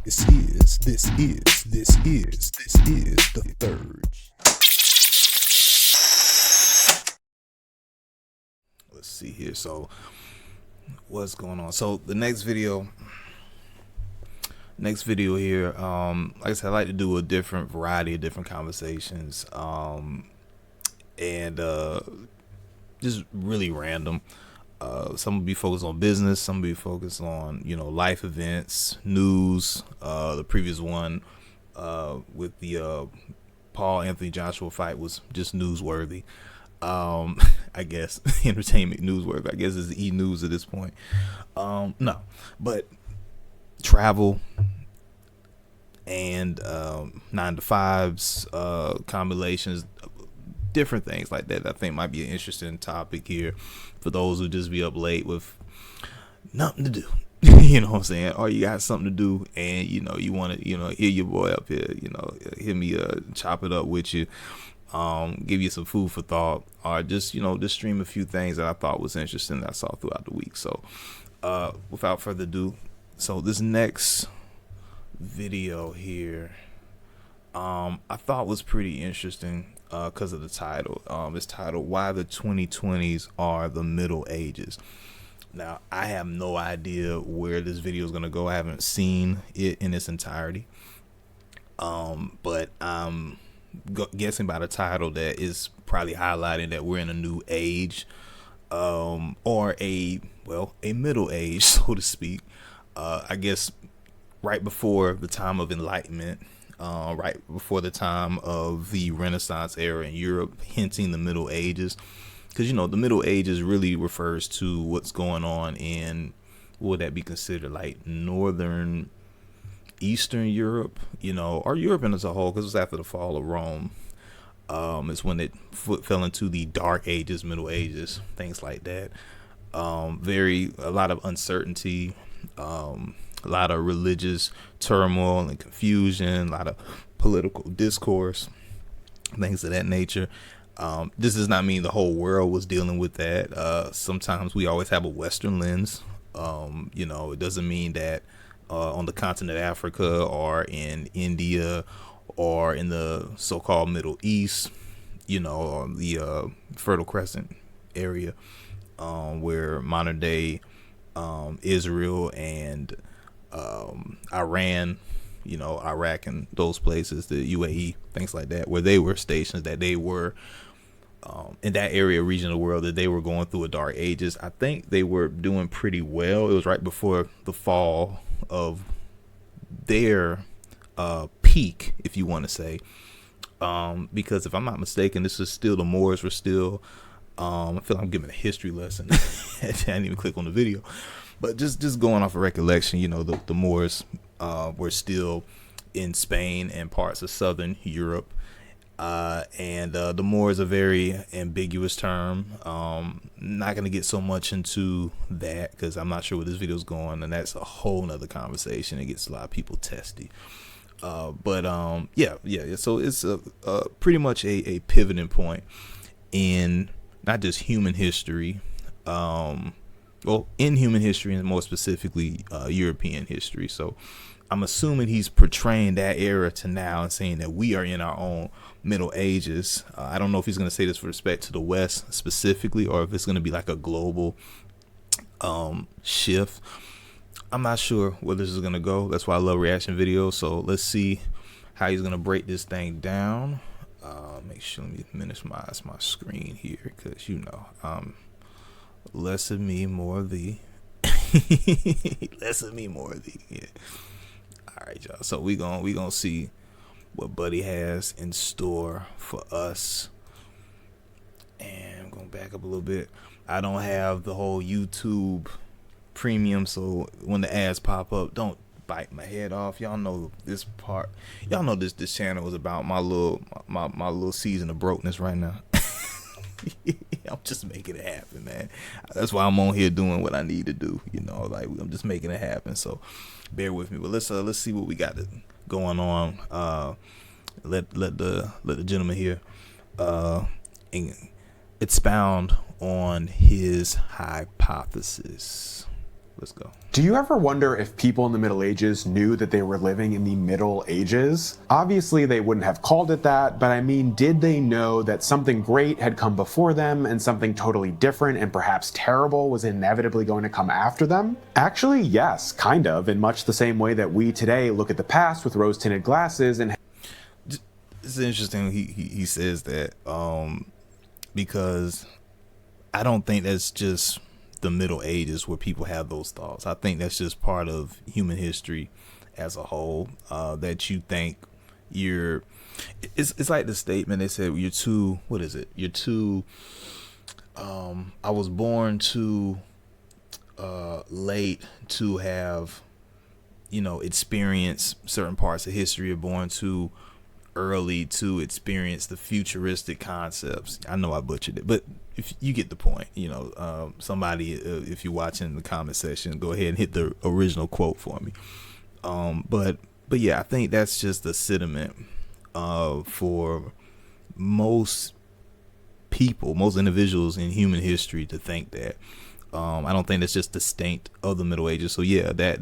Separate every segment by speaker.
Speaker 1: This is the third. Let's see here. So, what's going on? So the next video here, like I said, I like to do a different variety of different conversations, and just really random. Some will be focused on business, some will be focused on, life events, news. The previous one with the Paul Anthony Joshua fight was just newsworthy. I guess entertainment newsworthy. I guess it's E News at this point. No, but travel and 9 to 5s, combinations, different things like that. I think might be an interesting topic here for those who just be up late with nothing to do. You know what I'm saying? Or you got something to do and you want to, hear your boy up here, hear me chop it up with you, give you some food for thought, or just stream a few things that I thought was interesting that I saw throughout the week. So without further ado, so this next video here I thought was pretty interesting because of the title. It's titled "Why the 2020s Are the Middle Ages." Now, I have no idea where this video is going to go. I haven't seen it in its entirety, but I'm guessing by the title that is probably highlighting that we're in a new age, or a middle age, so to speak. I guess right before the time of enlightenment, right before the time of the Renaissance era in Europe, hinting the Middle Ages. Because, the Middle Ages really refers to what's going on in, what would that be considered, like Northern Eastern Europe, or Europe as a whole, because it was after the fall of Rome. It's when it fell into the Dark Ages, Middle Ages, things like that. A lot of uncertainty, a lot of religious turmoil and confusion, a lot of political discourse, things of that nature. This does not mean the whole world was dealing with that. Sometimes we always have a Western lens. It doesn't mean that on the continent of Africa or in India or in the so-called Middle East, or the Fertile Crescent area, where modern day Israel and Iran, Iraq and those places, the UAE, things like that, where they were stations, that they were in that area, region of the world, that they were going through a dark ages. I think they were doing pretty well. It was right before the fall of their peak, if you want to say, because if I'm not mistaken, this is still, the Moors were still, I feel like I'm giving a history lesson. I didn't even click on the video, but just going off of recollection, the Moors were still in Spain and parts of southern Europe. And the Moor is a very ambiguous term. Not going to get so much into that because I'm not sure where this video is going, and that's a whole nother conversation. It gets a lot of people testy. But so it's pretty much a pivoting point in not just human history, in human history, and more specifically European history. So I'm assuming he's portraying that era to now and saying that we are in our own Middle Ages. I don't know if he's going to say this with respect to the West specifically, or if it's going to be like a global shift. I'm not sure where this is going to go. That's why I love reaction videos. So let's see how he's going to break this thing down. Make sure, let me minimize my screen here, because less of me, more of thee. Less of me, more of thee. Yeah. All right, y'all. So we gonna see what Buddy has in store for us. And I'm gonna back up a little bit. I don't have the whole YouTube premium, so when the ads pop up, don't bite my head off. Y'all know this part. Y'all know this channel is about my little season of brokenness right now. I'm just making it happen, man. That's why I'm on here doing what I need to do. I'm just making it happen. So bear with me. But let's see what we got going on. Let the gentleman here expound on his hypothesis. Let's go.
Speaker 2: Do you ever wonder if people in the Middle Ages knew that they were living in the Middle Ages? Obviously, they wouldn't have called it that, but I mean, did they know that something great had come before them and something totally different and perhaps terrible was inevitably going to come after them? Actually, yes, kind of, in much the same way that we today look at the past with rose-tinted glasses and...
Speaker 1: It's interesting he says that because I don't think that's just the Middle Ages where people have those thoughts. I think that's just part of human history as a whole, that you think it's like the statement they said, you're too, what is it? You're too, I was born too late to have, experience certain parts of history, or born too early to experience the futuristic concepts. I know I butchered it, but if you get the point, somebody, if you're watching in the comment section, go ahead and hit the original quote for me. But yeah, I think that's just the sentiment for most people, most individuals in human history to think that. I don't think that's just distinct of the Middle Ages. So yeah, that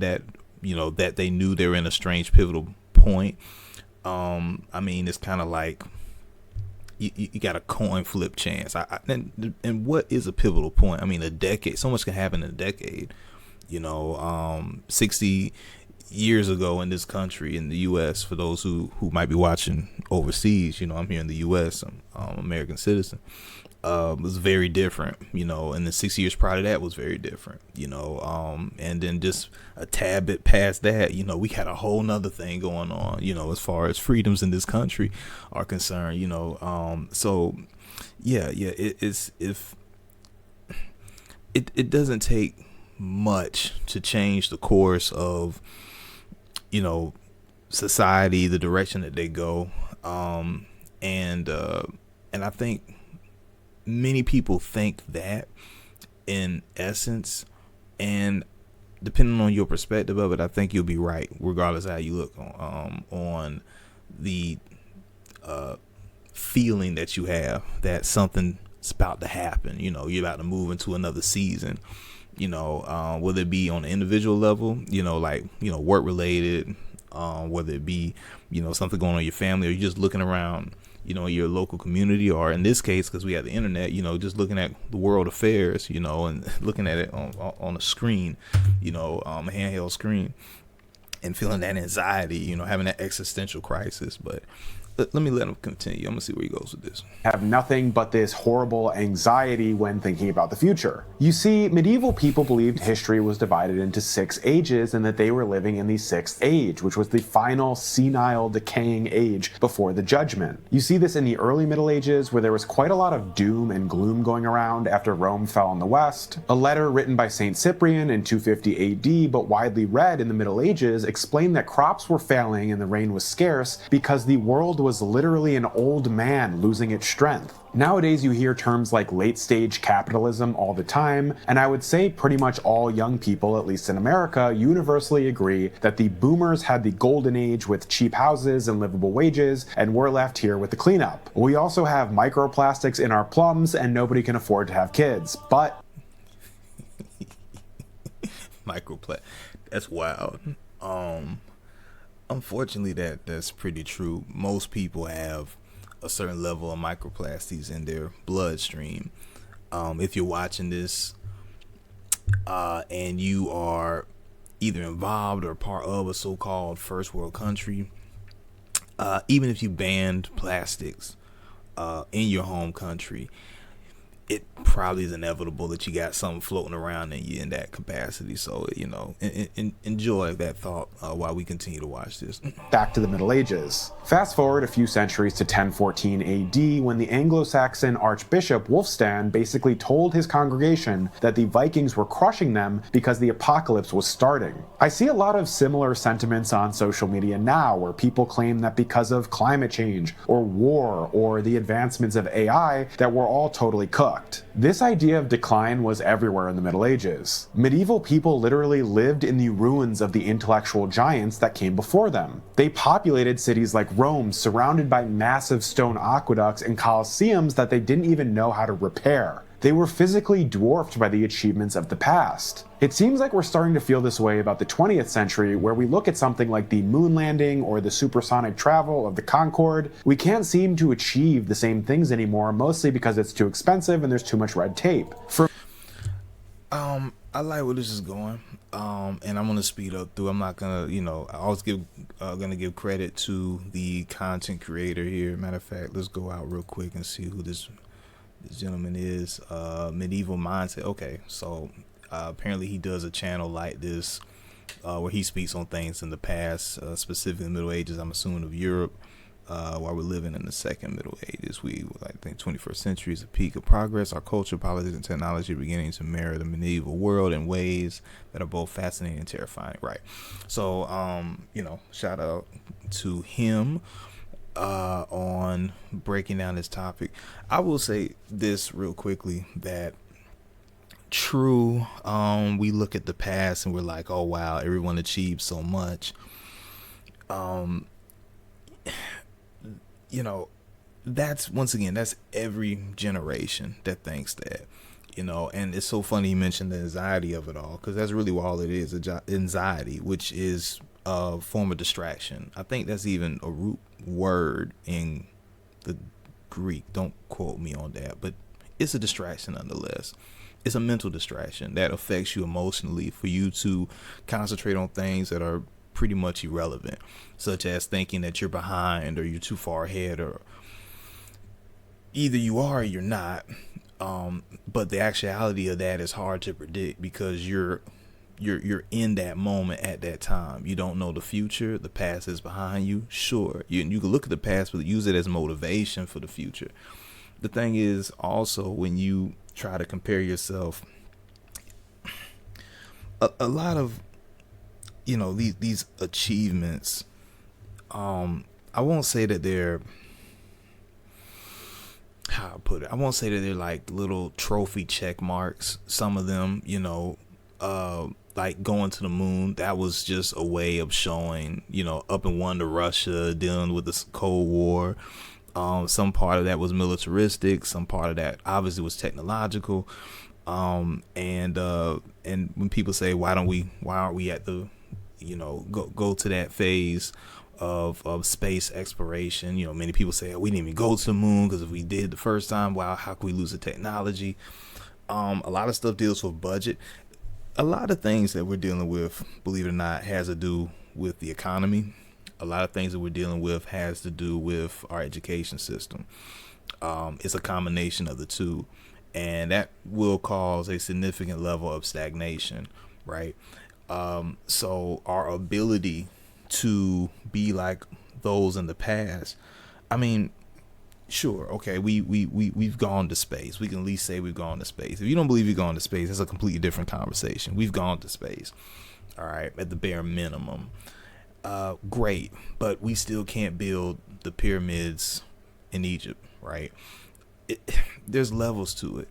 Speaker 1: they knew they were in a strange pivotal point. I mean, it's kind of like you got a coin flip chance. And what is a pivotal point? I mean, a decade. So much can happen in a decade. 60 years ago in this country, in the U.S., for those who might be watching overseas, I'm here in the U.S. I'm an American citizen. Was very different, and the 6 years prior to that was very different, and then just a tad bit past that, we had a whole nother thing going on, as far as freedoms in this country are concerned, so yeah, it doesn't take much to change the course of, society, the direction that they go, and I think many people think that in essence, and depending on your perspective of it, I think you'll be right, regardless of how you look on the feeling that you have that something's about to happen. You're about to move into another season. Whether it be on an individual level, work related, whether it be, something going on in your family, or you're just looking around, your local community, or in this case, because we have the internet, just looking at the world affairs, and looking at it on a screen, a handheld screen, and feeling that anxiety, having that existential crisis. But let me let him continue. I'm gonna see where he goes with this.
Speaker 2: Have nothing but this horrible anxiety when thinking about the future. You see, medieval people believed history was divided into 6 ages and that they were living in the 6th age, which was the final senile decaying age before the judgment. You see this in the early Middle Ages, where there was quite a lot of doom and gloom going around after Rome fell in the West. A letter written by Saint Cyprian in 250 AD, but widely read in the Middle Ages, explained that crops were failing and the rain was scarce because the world was literally an old man losing its strength. Nowadays you hear terms like late-stage capitalism all the time, and I would say pretty much all young people, at least in America, universally agree that the boomers had the golden age with cheap houses and livable wages, and we're left here with the cleanup. We also have microplastics in our plums, and nobody can afford to have kids, but...
Speaker 1: That's wild. Unfortunately, that's pretty true. Most people have a certain level of microplastics in their bloodstream. If you're watching this and you are either involved or part of a so-called first world country, even if you banned plastics in your home country, it probably is inevitable that you got something floating around in you in that capacity. So, enjoy that thought while we continue to watch this.
Speaker 2: Back to the Middle Ages. Fast forward a few centuries to 1014 AD, when the Anglo-Saxon Archbishop Wulfstan basically told his congregation that the Vikings were crushing them because the apocalypse was starting. I see a lot of similar sentiments on social media now, where people claim that because of climate change, or war, or the advancements of AI, that we're all totally cooked. This idea of decline was everywhere in the Middle Ages. Medieval people literally lived in the ruins of the intellectual giants that came before them. They populated cities like Rome, surrounded by massive stone aqueducts and colosseums that they didn't even know how to repair. They were physically dwarfed by the achievements of the past. It seems like we're starting to feel this way about the 20th century, where we look at something like the moon landing or the supersonic travel of the Concorde. We can't seem to achieve the same things anymore, mostly because it's too expensive and there's too much red tape.
Speaker 1: I like where this is going, and I'm gonna speed up through. I'm not gonna, I always gonna give credit to the content creator here. Matter of fact, let's go out real quick and see who this gentleman is. Medieval Mindset. Okay, so apparently he does a channel like this where he speaks on things in the past, specifically the Middle Ages. I'm assuming of Europe. While we're living in the second Middle Ages, I think 21st century is a peak of progress. Our culture, politics, and technology are beginning to mirror the medieval world in ways that are both fascinating and terrifying. Right. So, shout out to him on breaking down this topic. I will say this real quickly, that true, we look at the past and we're like, oh wow, everyone achieved so much. That's, once again, that's every generation that thinks that, and it's so funny you mentioned the anxiety of it all, because that's really what all it is, anxiety, which is a form of distraction. I think that's even a root word in the Greek. Don't quote me on that, but it's a distraction nonetheless. It's a mental distraction that affects you emotionally, for you to concentrate on things that are pretty much irrelevant, such as thinking that you're behind or you're too far ahead, or either you are or you're not. But the actuality of that is hard to predict, because you're in that moment at that time. You don't know the future. The past is behind you. Sure, you can look at the past, but use it as motivation for the future. The thing is also, when you try to compare yourself, a lot of these achievements, I won't say that they're, how I put it, I won't say that they're like little trophy check marks. Some of them, like going to the moon, that was just a way of showing, up and one to Russia, dealing with the Cold War. Some part of that was militaristic, some part of that obviously was technological. And when people say, why aren't we at the, go to that phase of space exploration? Many people say, oh, we didn't even go to the moon, because if we did the first time, wow, how could we lose the technology? A lot of stuff deals with budget. A lot of things that we're dealing with, believe it or not, has to do with the economy. A lot of things that we're dealing with has to do with our education system. It's a combination of the two, and that will cause a significant level of stagnation, right? So our ability to be like those in the past, I mean, sure, okay, we've gone to space. We can at least say we've gone to space. If you don't believe you've gone to space, it's a completely different conversation. We've gone to space, all right, at the bare minimum. Great, but we still can't build the pyramids in Egypt, right? There's levels to it.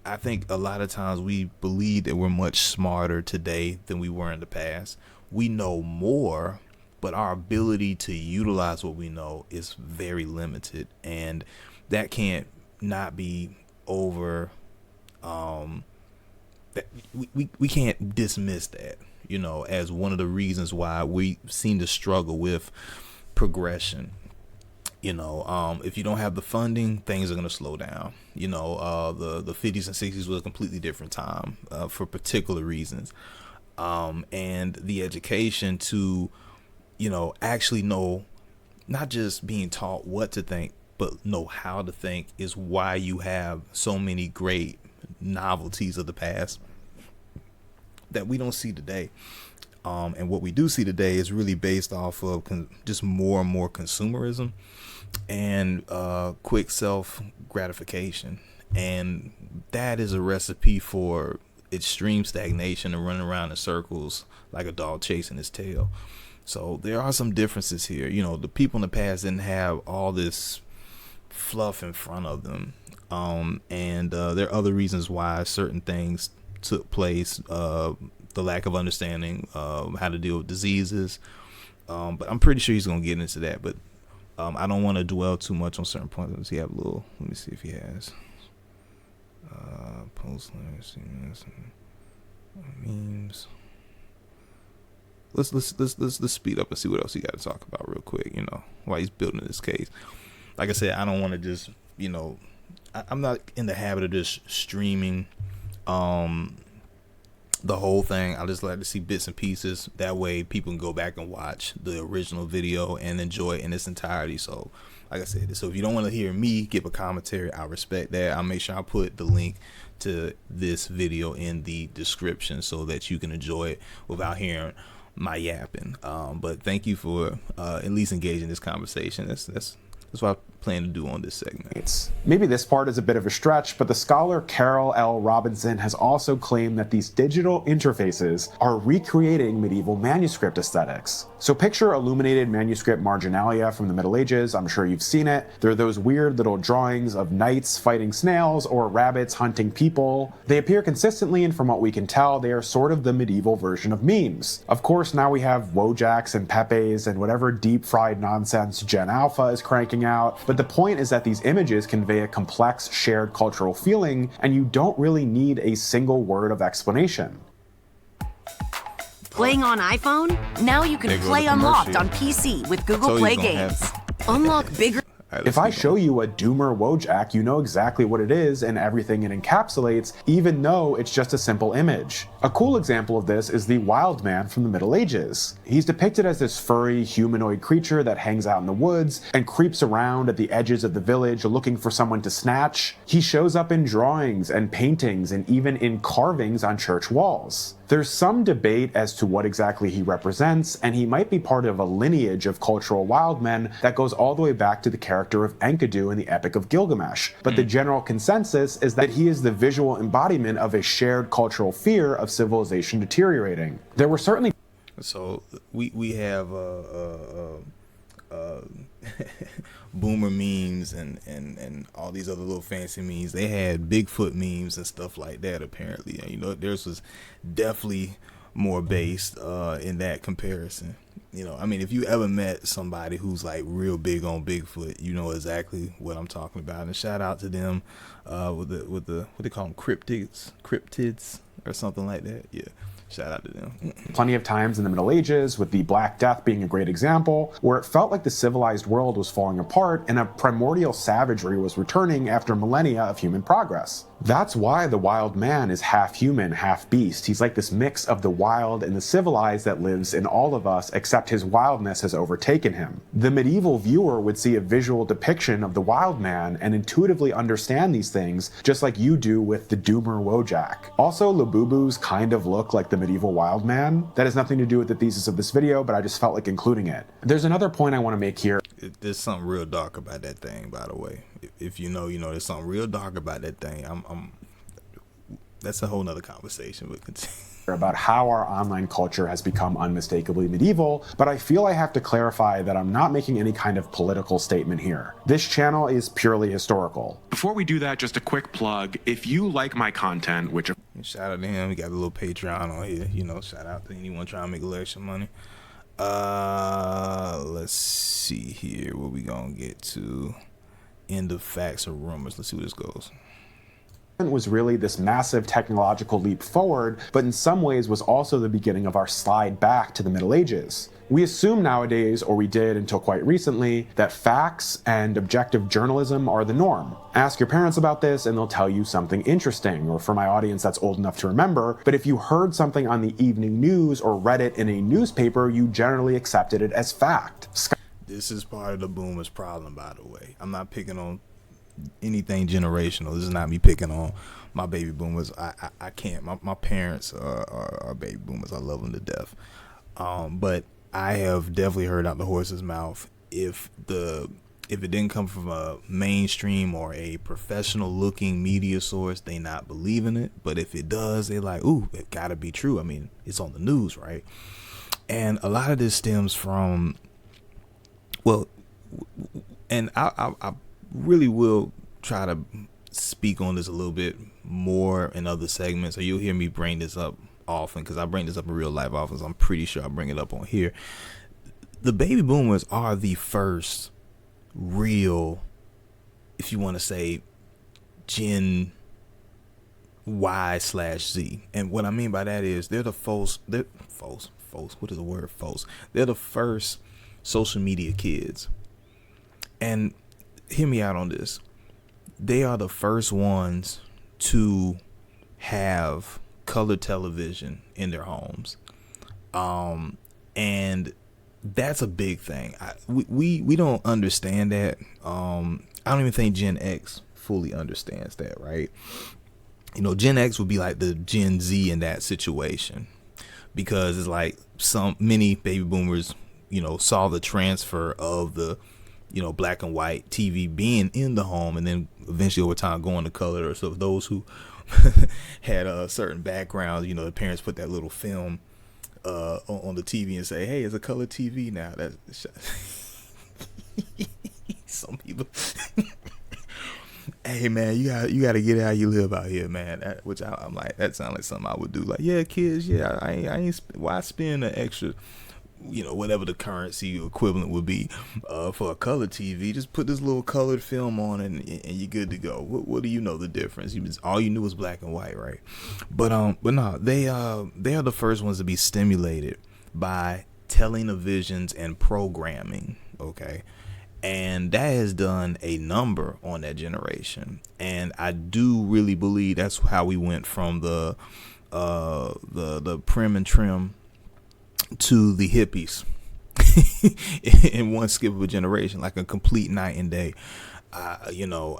Speaker 1: I think a lot of times we believe that we're much smarter today than we were in the past. We know more, but our ability to utilize what we know is very limited, and that can't not be over. We can't dismiss that, as one of the reasons why we seem to struggle with progression. If you don't have the funding, things are going to slow down. The 50s and 60s was a completely different time for particular reasons. And the education to, actually know, not just being taught what to think, but know how to think, is why you have so many great novelties of the past that we don't see today. And what we do see today is really based off of just more and more consumerism and quick self gratification. And that is a recipe for extreme stagnation and running around in circles like a dog chasing his tail. So there are some differences here. The people in the past didn't have all this fluff in front of them. And there are other reasons why certain things took place. The lack of understanding how to deal with diseases. But I'm pretty sure he's going to get into that. But I don't want to dwell too much on certain points. Let me see if he has. Post memes. Let's speed up and see what else he got to talk about real quick. You know, while he's building this case. Like I said, I don't want to just, you know, I'm not in the habit of just streaming the whole thing. I just like to see bits and pieces. That way people can go back and watch the original video and enjoy it in its entirety. So like I said, so if you don't want to hear me give a commentary, I respect that. I'll make sure I put the link to this video in the description so that you can enjoy it without hearing my yapping. But thank you for at least engaging this conversation. That's what I plan to do on this segment.
Speaker 2: Maybe this part is a bit of a stretch, but the scholar Carol L. Robinson has also claimed that these digital interfaces are recreating medieval manuscript aesthetics. So picture illuminated manuscript marginalia from the Middle Ages. I'm sure you've seen it. They're those weird little drawings of knights fighting snails or rabbits hunting people. They appear consistently, and from what we can tell, they are sort of the medieval version of memes. Of course, now we have Wojaks and Pepes and whatever deep-fried nonsense Gen Alpha is cranking out. But the point is that these images convey a complex shared cultural feeling, and you don't really need a single word of explanation.
Speaker 3: Playing on iPhone? Now you can play Unlocked on PC with Google Play Games. Unlock bigger...
Speaker 2: If I show you a Doomer Wojak, you know exactly what it is and everything it encapsulates, even though it's just a simple image. A cool example of this is the Wild Man from the Middle Ages. He's depicted as this furry humanoid creature that hangs out in the woods and creeps around at the edges of the village looking for someone to snatch. He shows up in drawings and paintings and even in carvings on church walls. There's some debate as to what exactly he represents, and he might be part of a lineage of cultural wild men that goes all the way back to the character of Enkidu in the Epic of Gilgamesh. But the general consensus is that he is the visual embodiment of a shared cultural fear of civilization deteriorating. There were certainly...
Speaker 1: So we have boomer memes and all these other little fancy memes. They had Bigfoot memes and stuff like that apparently, and you know theirs was definitely more based in that comparison. You know, I mean, if you ever met somebody who's like real big on Bigfoot, you know exactly what I'm talking about. And shout out to them with the what they call them, cryptids or something like that. Yeah. Shout out to them.
Speaker 2: Plenty of times in the Middle Ages, with the Black Death being a great example, where it felt like the civilized world was falling apart and a primordial savagery was returning after millennia of human progress. That's why the wild man is half human, half beast. He's like this mix of the wild and the civilized that lives in all of us, except his wildness has overtaken him. The medieval viewer would see a visual depiction of the wild man and intuitively understand these things, just like you do with the Doomer Wojak. Also, Labubus kind of look like the medieval wild man. That has nothing to do with the thesis of this video, but I just felt like including it. There's another point I want to make here.
Speaker 1: There's something real dark about that thing, by the way. If you know, you know. There's something real dark about that thing. That's a whole nother conversation. But continue.
Speaker 2: About how our online culture has become unmistakably medieval, but I feel I have to clarify that I'm not making any kind of political statement here. This channel is purely historical. Before we do that, just a quick plug. If you like my content, which...
Speaker 1: Shout out to him. We got a little Patreon on here. You know, shout out to anyone trying to make a little extra money. Let's see here. What we gonna get to? End of facts or rumors. Let's see where this goes.
Speaker 2: Was really this massive technological leap forward, but in some ways was also the beginning of our slide back to the Middle Ages. We assume nowadays, or we did until quite recently, that facts and objective journalism are the norm. Ask your parents about this and they'll tell you something interesting, or for my audience that's old enough to remember, but if you heard something on the evening news or read it in a newspaper, you generally accepted it as fact.
Speaker 1: This is part of the boomers' problem, by the way. I'm not picking on anything generational. This is not me picking on my baby boomers. I can't. My parents are baby boomers. I love them to death. But I have definitely heard out the horse's mouth, if it didn't come from a mainstream or a professional looking media source, they not believing it. But if it does, they like, ooh, it gotta be true. I mean, it's on the news, right? And a lot of this stems from, well, and I really will try to speak on this a little bit more in other segments, or you'll hear me bring this up often, because I bring this up in real life often, so I'm pretty sure I bring it up on here. The baby boomers are the first real, if you want to say, Gen Y/Z. And what I mean by that is they're the false. What is the word false? They're the first social media kids. And hear me out on this. They are the first ones to have color television in their homes. And that's a big thing. We don't understand that. I don't even think Gen X fully understands that, right? You know, Gen X would be like the Gen Z in that situation, because it's like many baby boomers, you know, saw the transfer of the, you know, black and white TV being in the home, and then eventually over time going to color. So those who had certain backgrounds, you know, the parents put that little film on the TV and say, hey, it's a color TV now. That's some people. Hey man, you got to get how you live out here, man. I'm like, that sounds like something I would do. Like, yeah, kids, yeah, I ain't why spend an extra, you know, whatever the currency equivalent would be for a color TV. Just put this little colored film on and you're good to go. What do you know the difference? All you knew was black and white, right? But no, they are the first ones to be stimulated by televisions and programming, okay? And that has done a number on that generation. And I do really believe that's how we went from the prim and trim to the hippies in one skip of a generation, like a complete night and day. You know,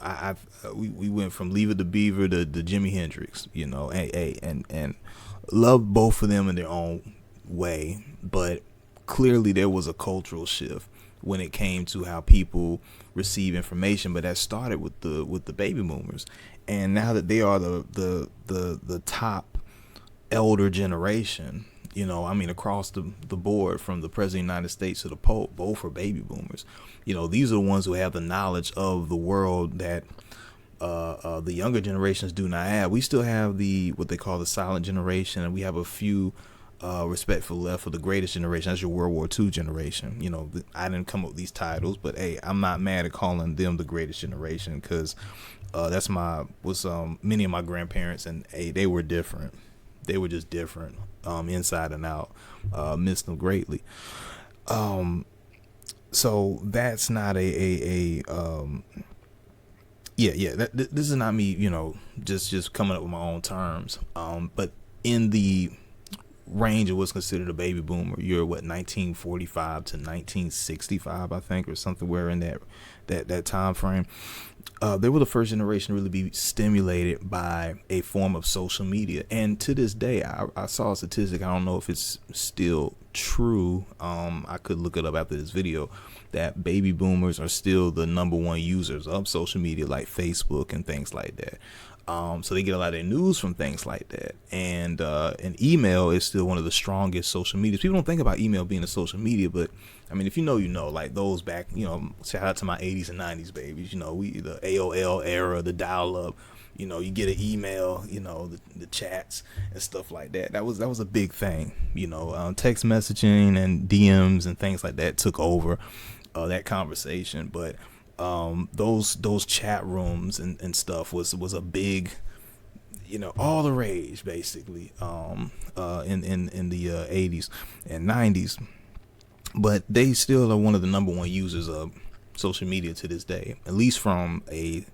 Speaker 1: we went from Leave It to Beaver to Jimi Hendrix, you know, and love both of them in their own way. But clearly there was a cultural shift when it came to how people receive information, but that started with the baby boomers. And now that they are the top elder generation, you know, I mean, across the board, from the president of the United States to the Pope, both are baby boomers. You know, these are the ones who have the knowledge of the world that the younger generations do not have. We still have what they call the silent generation, and we have a few respectful left for the greatest generation. That's your World War II generation. You know, I didn't come up with these titles, but hey, I'm not mad at calling them the greatest generation, because that's many of my grandparents, and hey, they were different. They were just different, inside and out. Miss them greatly. So that's not this is not me, you know, just coming up with my own terms. But in the range of what's considered a baby boomer, you're 1945 to 1965, I think, or something, where in that time frame. They were the first generation to really be stimulated by a form of social media. And to this day, I saw a statistic, I don't know if it's still true, I could look it up after this video, that baby boomers are still the number one users of social media, like Facebook and things like that. So they get a lot of their news from things like that. And email is still one of the strongest social medias. People don't think about email being a social media, but I mean, if you know, you know, like those back, you know, shout out to my 80s and 90s babies, you know, the AOL era, the dial up, you know, you get an email, you know, the chats and stuff like that. That was a big thing, you know, text messaging and DMs and things like that took over that conversation. But those chat rooms and stuff was a big, you know, all the rage basically in the 80s and 90s. But they still are one of the number one users of social media to this day, at least from a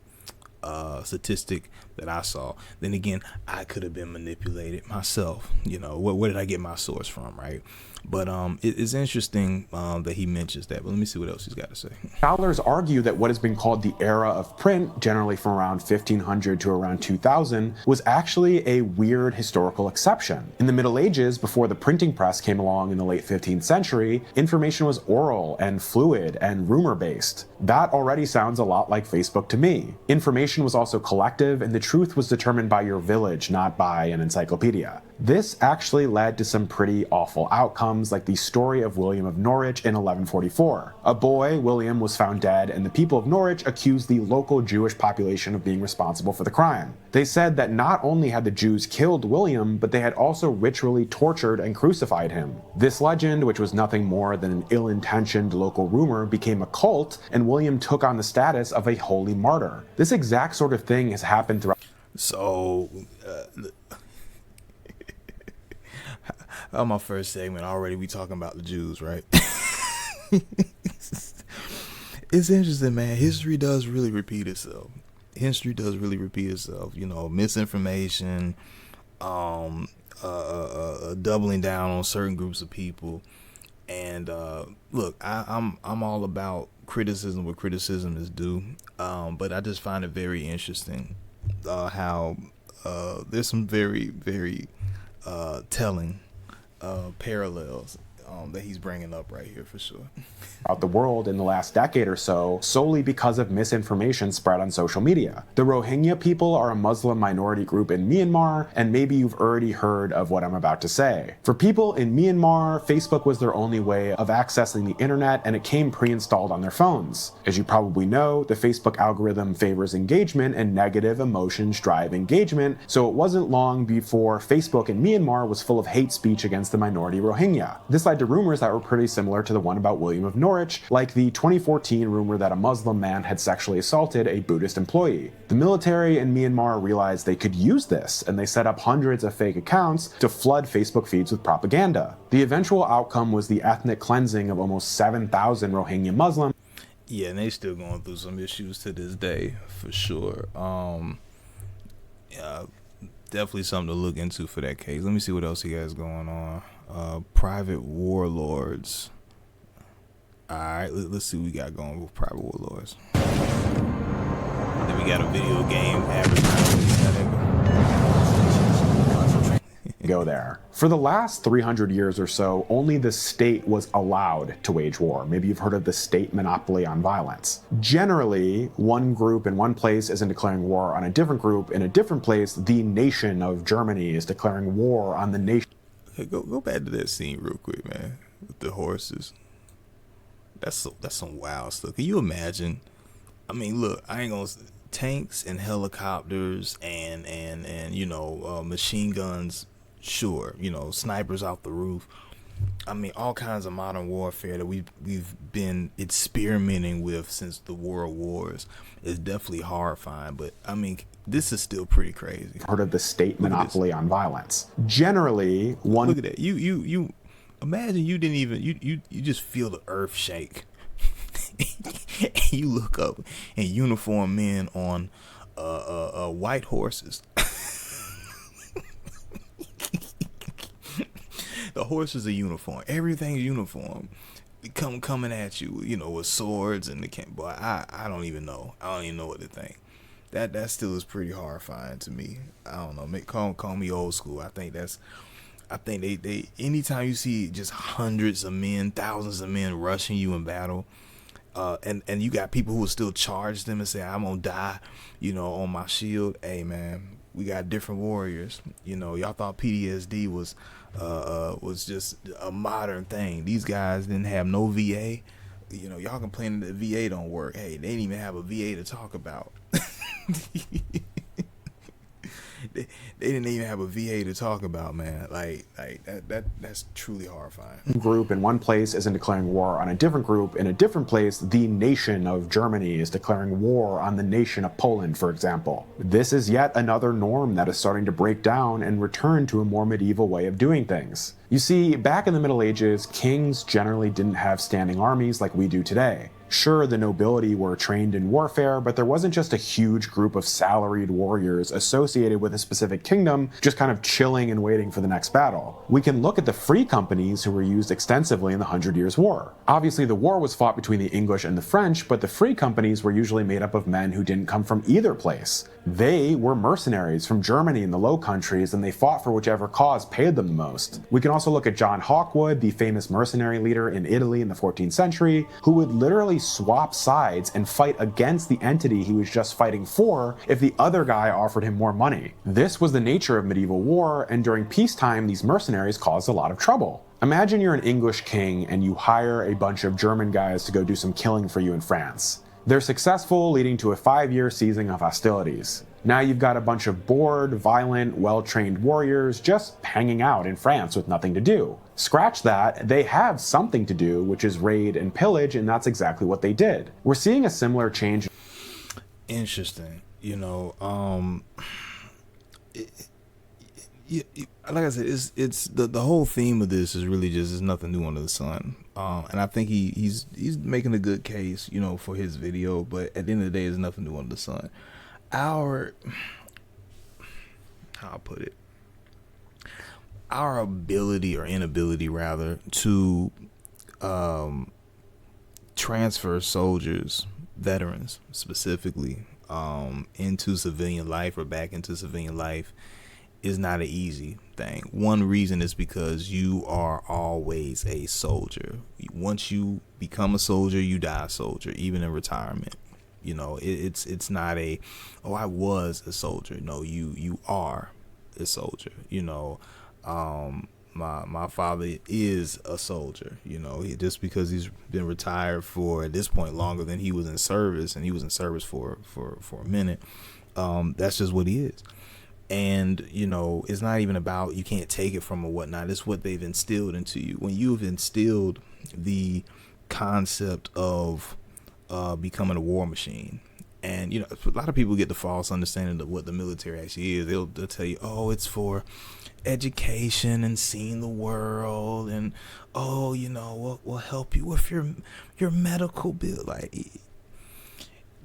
Speaker 1: statistic that I saw. Then again, I could have been manipulated myself, you know. Where did I get my source from, right? But it's interesting that he mentions that. But let me see what else he's got to say.
Speaker 2: Scholars argue that what has been called the era of print, generally from around 1500 to around 2000, was actually a weird historical exception. In the Middle Ages, before the printing press came along in the late 15th century, information was oral and fluid and rumor-based. That already sounds a lot like Facebook to me. Information was also collective, and the truth was determined by your village, not by an encyclopedia. This actually led to some pretty awful outcomes, like the story of William of Norwich in 1144. A boy, William, was found dead, and the people of Norwich accused the local Jewish population of being responsible for the crime. They said that not only had the Jews killed William, but they had also ritually tortured and crucified him. This legend, which was nothing more than an ill-intentioned local rumor, became a cult, and William took on the status of a holy martyr. This exact sort of thing has happened throughout.
Speaker 1: So, on my first segment already, we talking about the Jews, right? It's interesting, man. History does really repeat itself. You know, misinformation, doubling down on certain groups of people. And look, I'm all about criticism where criticism is due, but I just find it very interesting how there's some very, very telling parallels that he's bringing up right here for sure.
Speaker 2: Out the world in the last decade or so, solely because of misinformation spread on social media. The Rohingya people are a Muslim minority group in Myanmar, and maybe you've already heard of what I'm about to say. For people in Myanmar, Facebook was their only way of accessing the internet, and it came pre-installed on their phones. As you probably know, the Facebook algorithm favors engagement, and negative emotions drive engagement, so it wasn't long before Facebook in Myanmar was full of hate speech against the minority Rohingya. This led to rumors that were pretty similar to the one about William of Norwich, like the 2014 rumor that a Muslim man had sexually assaulted a Buddhist employee. The military in Myanmar realized they could use this, and they set up hundreds of fake accounts to flood Facebook feeds with propaganda. The eventual outcome was the ethnic cleansing of almost 7,000 Rohingya Muslims.
Speaker 1: Yeah, and they still going through some issues to this day, for sure. Yeah, definitely something to look into for that case. Let me see what else he has going on. Private warlords. Alright, let's see what we got going with private warlords. Then we got a video game advertisement.
Speaker 2: Go there. For the last 300 years or so, only the state was allowed to wage war. Maybe you've heard of the state monopoly on violence. Generally, one group in one place isn't declaring war on a different group in a different place. The nation of Germany is declaring war on the nation.
Speaker 1: Hey, go back to that scene real quick, man, with the horses. That's some wild stuff. Can you imagine? I mean, look, I ain't gonna tanks and helicopters and you know, machine guns. Sure, you know, snipers off the roof. I mean, all kinds of modern warfare that we've been experimenting with since the World Wars is definitely horrifying. But I mean, this is still pretty crazy.
Speaker 2: Heard of the state monopoly on violence? Generally, one.
Speaker 1: Look at that. You imagine you didn't even you just feel the earth shake. You look up and uniformed men on white horses. The horses are uniform. Everything's uniform. Coming at you, you know, with swords and the camp. Boy, I don't even know. I don't even know what to think. That still is pretty horrifying to me. I don't know. Call me old school. I think they anytime you see just hundreds of men, thousands of men rushing you in battle, and you got people who will still charge them and say, I'm gonna die, you know, on my shield. Hey man, we got different warriors. You know, y'all thought PTSD was just a modern thing. These guys didn't have no VA. You know, y'all complaining that VA don't work. Hey, they didn't even have a VA to talk about. They didn't even have a VA to talk about, man. Like that's truly horrifying.
Speaker 2: Group in one place isn't declaring war on a different group in a different place. The nation of Germany is declaring war on the nation of Poland, for example. This is yet another norm that is starting to break down and return to a more medieval way of doing things. You see, back in the Middle Ages, kings generally didn't have standing armies like we do today. Sure, the nobility were trained in warfare, but there wasn't just a huge group of salaried warriors associated with a specific kingdom, just kind of chilling and waiting for the next battle. We can look at the free companies who were used extensively in the 100 Years' War. Obviously, the war was fought between the English and the French, but the free companies were usually made up of men who didn't come from either place. They were mercenaries from Germany and the Low Countries, and they fought for whichever cause paid them the most. We can also look at John Hawkwood, the famous mercenary leader in Italy in the 14th century, who would literally swap sides and fight against the entity he was just fighting for if the other guy offered him more money. This was the nature of medieval war, and during peacetime, these mercenaries caused a lot of trouble. Imagine you're an English king and you hire a bunch of German guys to go do some killing for you in France. They're successful, leading to a 5-year ceasing of hostilities. Now you've got a bunch of bored, violent, well-trained warriors just hanging out in France with nothing to do. Scratch that, they have something to do, which is raid and pillage, and that's exactly what they did. We're seeing a similar change.
Speaker 1: Interesting. You know, like I said, it's the whole theme of this is really just, there's nothing new under the sun. And I think he's making a good case, you know, for his video. But at the end of the day, there's nothing new under the sun. How I'll put it, our ability or inability rather to transfer soldiers, veterans specifically, into civilian life or back into civilian life is not an easy thing. One reason is because you are always a soldier. Once you become a soldier, you die a soldier, even in retirement. You know, it's not a, oh, I was a soldier. No, you are a soldier. You know, my father is a soldier. You know, just because he's been retired for, at this point, longer than he was in service, and he was in service for a minute, that's just what he is. And, you know, it's not even about, you can't take it from or whatnot. It's what they've instilled into you. When you've instilled the concept of becoming a war machine, and, you know, a lot of people get the false understanding of what the military actually is. They'll tell you, oh, it's for education and seeing the world, and, oh, you know, we'll help you with your medical bill. Like,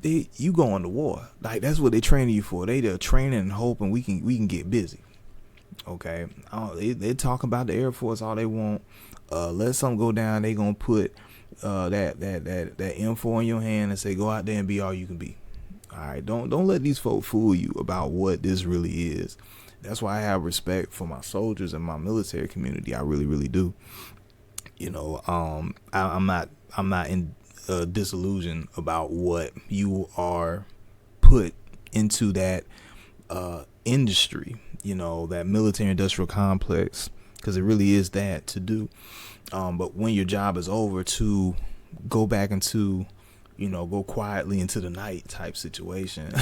Speaker 1: you going to war, like that's what they training you for. They're training and hoping we can get busy. Okay, they talk about the Air Force all they want. Let something go down, they gonna put that M4 in your hand and say, go out there and be all you can be. All right, don't let these folk fool you about what this really is. That's why I have respect for my soldiers and my military community. I really, really do. You know, I'm not in disillusion about what you are put into that industry, you know, that military industrial complex, because it really is that to do. But when your job is over, to go back into, you know, go quietly into the night type situation.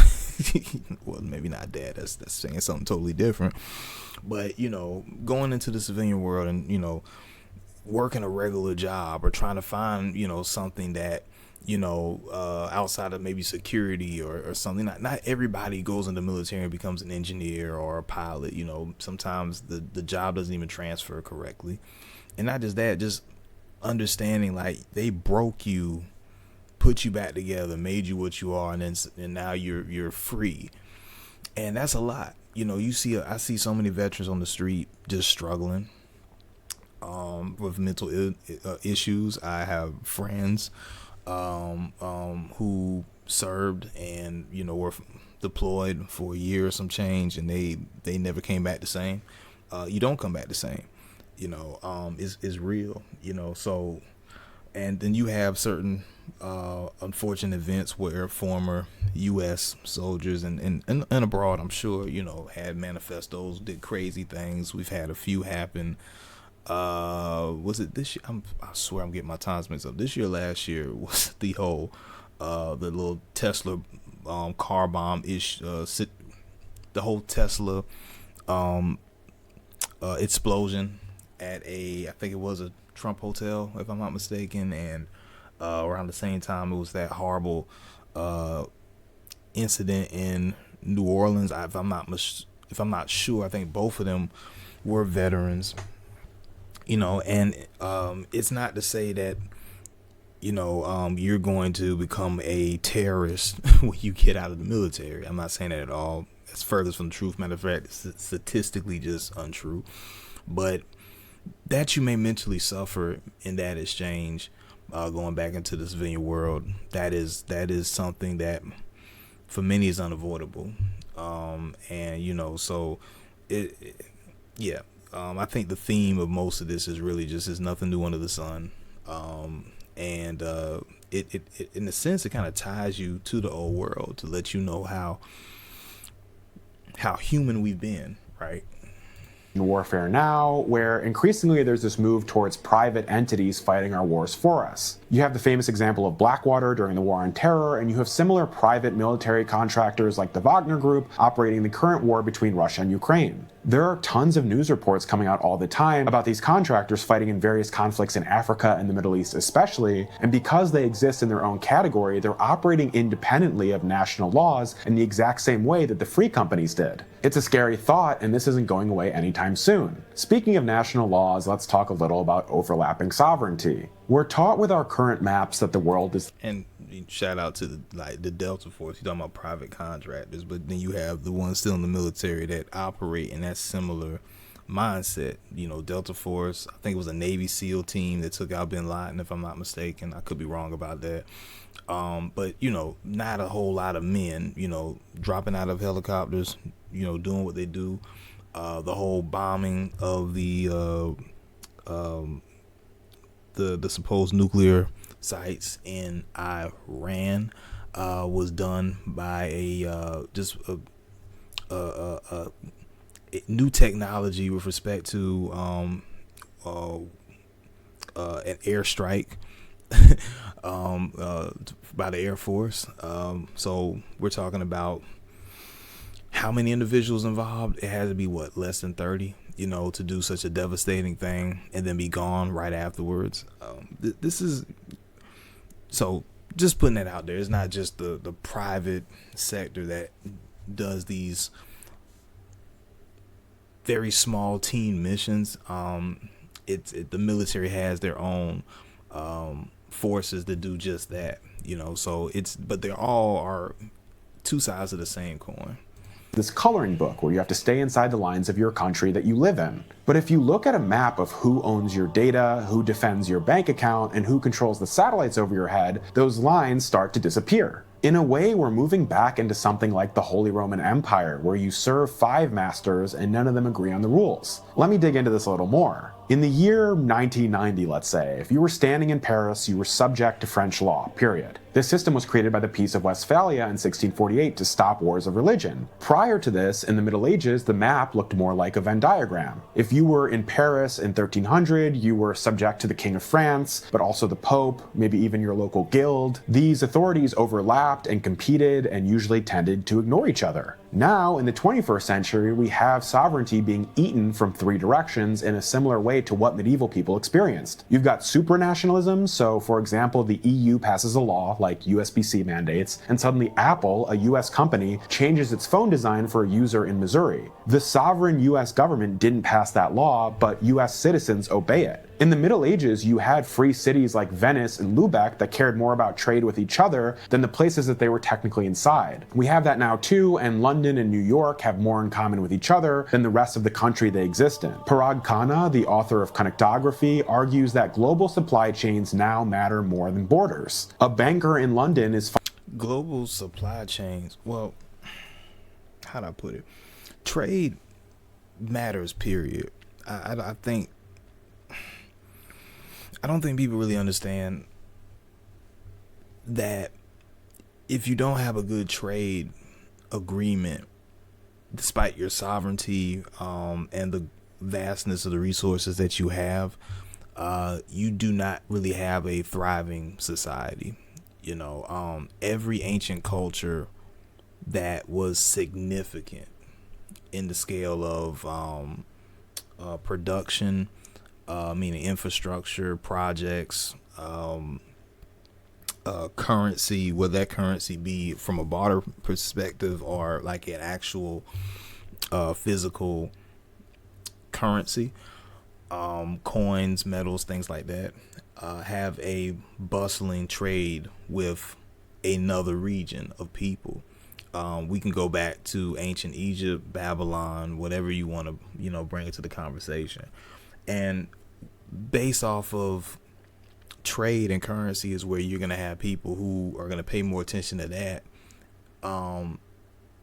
Speaker 1: Well, maybe not that. That's saying something totally different. But, you know, going into the civilian world and, you know, working a regular job or trying to find, you know, something that, you know, outside of maybe security or something. Not everybody goes into the military and becomes an engineer or a pilot. You know, sometimes the job doesn't even transfer correctly. And not just that, just understanding, like, they broke you, put you back together, made you what you are, and now you're free. And that's a lot. You know, I see so many veterans on the street just struggling with mental issues. I have friends who served and, you know, were deployed for a year or some change, and they never came back the same. You don't come back the same. You know, is real. You know, so, and then you have certain unfortunate events where former U.S. soldiers and abroad, I'm sure, you know, had manifestos, did crazy things. We've had a few happen. Was it this year? I swear I'm getting my times mixed up. This year, last year was the whole the little Tesla car bomb ish. The whole Tesla explosion at I think it was a Trump hotel, if I'm not mistaken, and around the same time it was that horrible incident in New Orleans. If I'm not sure, I think both of them were veterans. You know, and it's not to say that, you know, you're going to become a terrorist when you get out of the military. I'm not saying that at all. It's furthest from the truth. Matter of fact, it's statistically just untrue. But that you may mentally suffer in that exchange, going back into the civilian world, that is something that for many is unavoidable. And, you know, so yeah. I think the theme of most of this is really just, is nothing new under the sun. And it in a sense, it kind of ties you to the old world to let you know how human we've been, right?
Speaker 2: In warfare now, where increasingly there's this move towards private entities fighting our wars for us. You have the famous example of Blackwater during the War on Terror, and you have similar private military contractors like the Wagner Group operating the current war between Russia and Ukraine. There are tons of news reports coming out all the time about these contractors fighting in various conflicts in Africa and the Middle East especially, and because they exist in their own category, they're operating independently of national laws in the exact same way that the free companies did. It's a scary thought, and this isn't going away anytime soon. Speaking of national laws, let's talk a little about overlapping sovereignty. We're taught with our current maps that the world is...
Speaker 1: And shout out to the Delta Force. You're talking about private contractors, but then you have the ones still in the military that operate in that similar mindset. You know, Delta Force, I think it was a Navy SEAL team that took out Bin Laden, if I'm not mistaken. I could be wrong about that. But, you know, not a whole lot of men, you know, dropping out of helicopters, you know, doing what they do. The whole bombing of the supposed nuclear sites in Iran was done by a new technology with respect to an airstrike by the Air Force. So we're talking about how many individuals involved. It has to be less than 30, you know, to do such a devastating thing and then be gone right afterwards. This is so just putting that out there. It's not just the private sector that does these very small team missions. The military has their own forces that do just that, you know. So but they all are two sides of the same coin.
Speaker 2: This coloring book where you have to stay inside the lines of your country that you live in. But if you look at a map of who owns your data, who defends your bank account, and who controls the satellites over your head, those lines start to disappear. In a way, we're moving back into something like the Holy Roman Empire, where you serve 5 masters and none of them agree on the rules. Let me dig into this a little more. In the year 1990, let's say, if you were standing in Paris, you were subject to French law, period. This system was created by the Peace of Westphalia in 1648 to stop wars of religion. Prior to this, in the Middle Ages, the map looked more like a Venn diagram. If you were in Paris in 1300, you were subject to the King of France, but also the Pope, maybe even your local guild. These authorities overlapped and competed and usually tended to ignore each other. Now, in the 21st century, we have sovereignty being eaten from 3 directions in a similar way to what medieval people experienced. You've got supranationalism, so for example, the EU passes a law like USB-C mandates, and suddenly Apple, a US company, changes its phone design for a user in Missouri. The sovereign US government didn't pass that law, but US citizens obey it. In the Middle Ages, you had free cities like Venice and Lubeck that cared more about trade with each other than the places that they were technically inside. We have that now too, and London and New York have more in common with each other than the rest of the country they exist in. Parag Khanna, the author of Connectography, argues that global supply chains now matter more than borders. A banker in London is...
Speaker 1: Global supply chains, well, how'd I put it? Trade matters, period. I don't think people really understand that if you don't have a good trade agreement, despite your sovereignty and the vastness of the resources that you have, you do not really have a thriving society. You know, every ancient culture that was significant in the scale of production, meaning infrastructure, projects, currency, whether that currency be from a barter perspective or like an actual physical currency, coins, metals, things like that, have a bustling trade with another region of people. We can go back to ancient Egypt, Babylon, whatever you want to, bring into the conversation. And based off of trade and currency is where you're going to have people who are going to pay more attention to that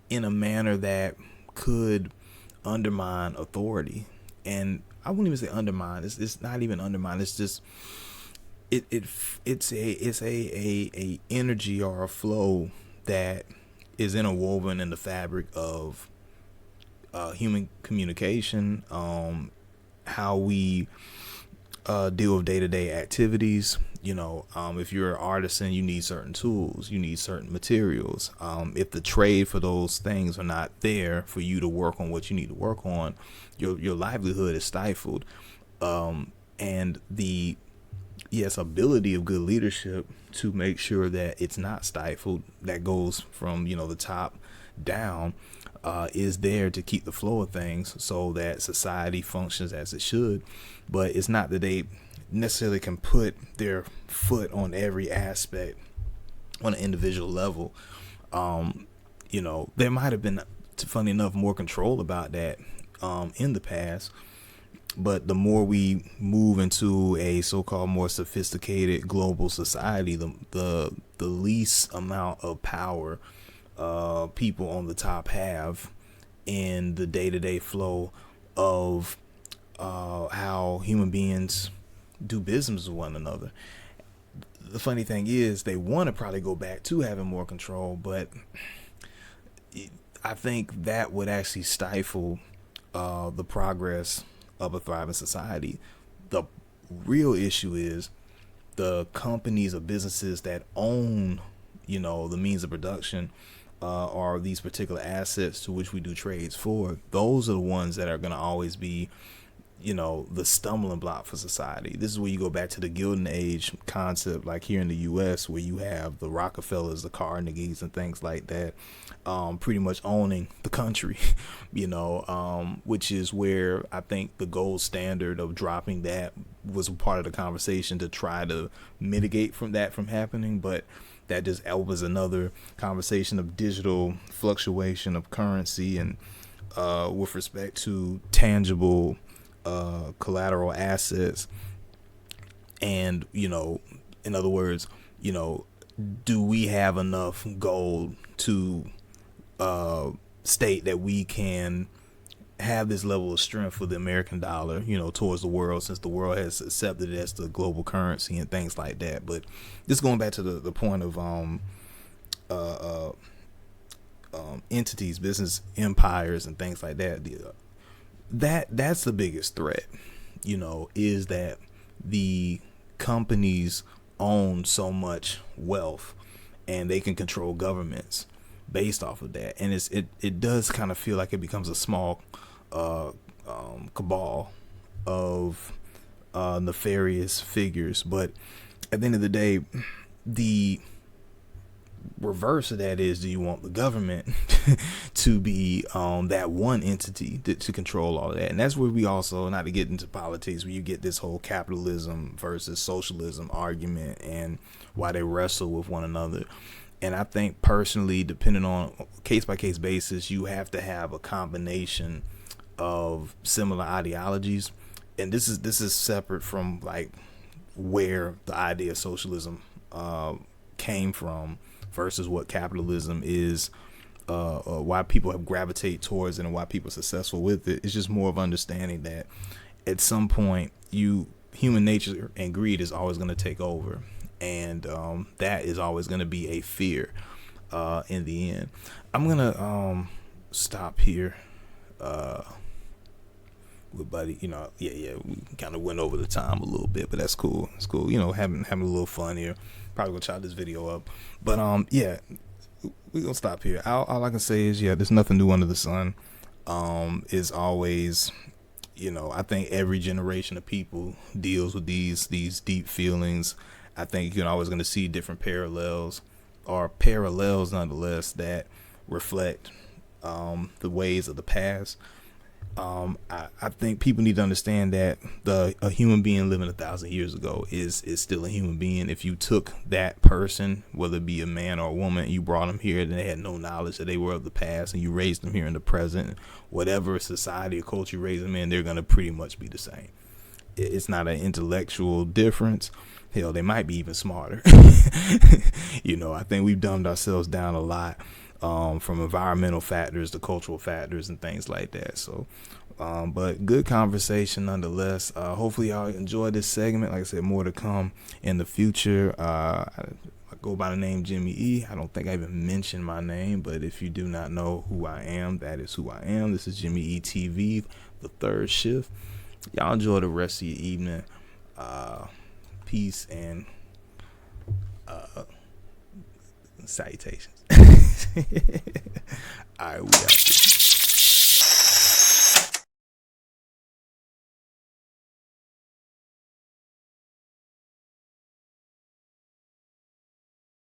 Speaker 1: in a manner that could undermine authority. And I wouldn't even say undermine. It's not even undermine. It's just it's a energy or a flow that is interwoven in the fabric of human communication, how we deal with day-to-day activities, If you're an artisan, you need certain tools, you need certain materials. If the trade for those things are not there for you to work on what you need to work on, your livelihood is stifled. And the ability of good leadership to make sure that it's not stifled, that goes from the top down, is there to keep the flow of things so that society functions as it should. But it's not that they necessarily can put their foot on every aspect on an individual level. There might have been, funny enough, more control about that in the past, but the more we move into a so-called more sophisticated global society, the least amount of power people on the top have in the day-to-day flow of how human beings do business with one another. The funny thing is, they want to probably go back to having more control, but I think that would actually stifle the progress of a thriving society. The real issue is the companies or businesses that own, the means of production, or these particular assets to which we do trades for. Those are the ones that are going to always be the stumbling block for society. This is where you go back to the Gilded Age concept, like here in the U.S., where you have the Rockefellers, the Carnegies, and things like that, pretty much owning the country, which is where I think the gold standard of dropping that was a part of the conversation to try to mitigate from happening. But that just opens another conversation of digital fluctuation of currency and with respect to tangible collateral assets. And in other words, do we have enough gold to state that we can have this level of strength for the American dollar, towards the world, since the world has accepted it as the global currency and things like that. But just going back to the point of entities, business empires, and things like that. That's the biggest threat, is that the companies own so much wealth and they can control governments based off of that. And it does kind of feel like it becomes a small cabal of nefarious figures. But at the end of the day, the reverse of that is, do you want the government to be that one entity to control all of that? And that's where we also, not to get into politics, where you get this whole capitalism versus socialism argument and why they wrestle with one another. And I think personally, depending on case by case basis, you have to have a combination of similar ideologies. And this is separate from like where the idea of socialism came from versus what capitalism is, why people have gravitate towards it and why people are successful with it. It's just more of understanding that at some point human nature and greed is always going to take over, and that is always going to be a fear in the end. I'm gonna stop here with Buddy. We kind of went over the time a little bit, but that's cool. It's cool, having a little fun here. Probably gonna chop this video up, but we're gonna stop here. All I can say is, there's nothing new under the sun. Is always, I think every generation of people deals with these deep feelings. I think you're always gonna see different parallels nonetheless that reflect the ways of the past. I think people need to understand that a human being living 1,000 years ago is still a human being. If you took that person, whether it be a man or a woman, and you brought them here and they had no knowledge that they were of the past, and you raised them here in the present, whatever society or culture you raise them in, they're going to pretty much be the same. It's not an intellectual difference. Hell, they might be even smarter. I think we've dumbed ourselves down a lot. From environmental factors to cultural factors and things like that. So, but good conversation nonetheless. Hopefully y'all enjoyed this segment. Like I said, more to come in the future. I go by the name Jimmy E. I don't think I even mentioned my name, but if you do not know who I am, that is who I am. This is Jimmy E TV, the third shift. Y'all enjoy the rest of your evening. Peace and Salutations. All right, we out here.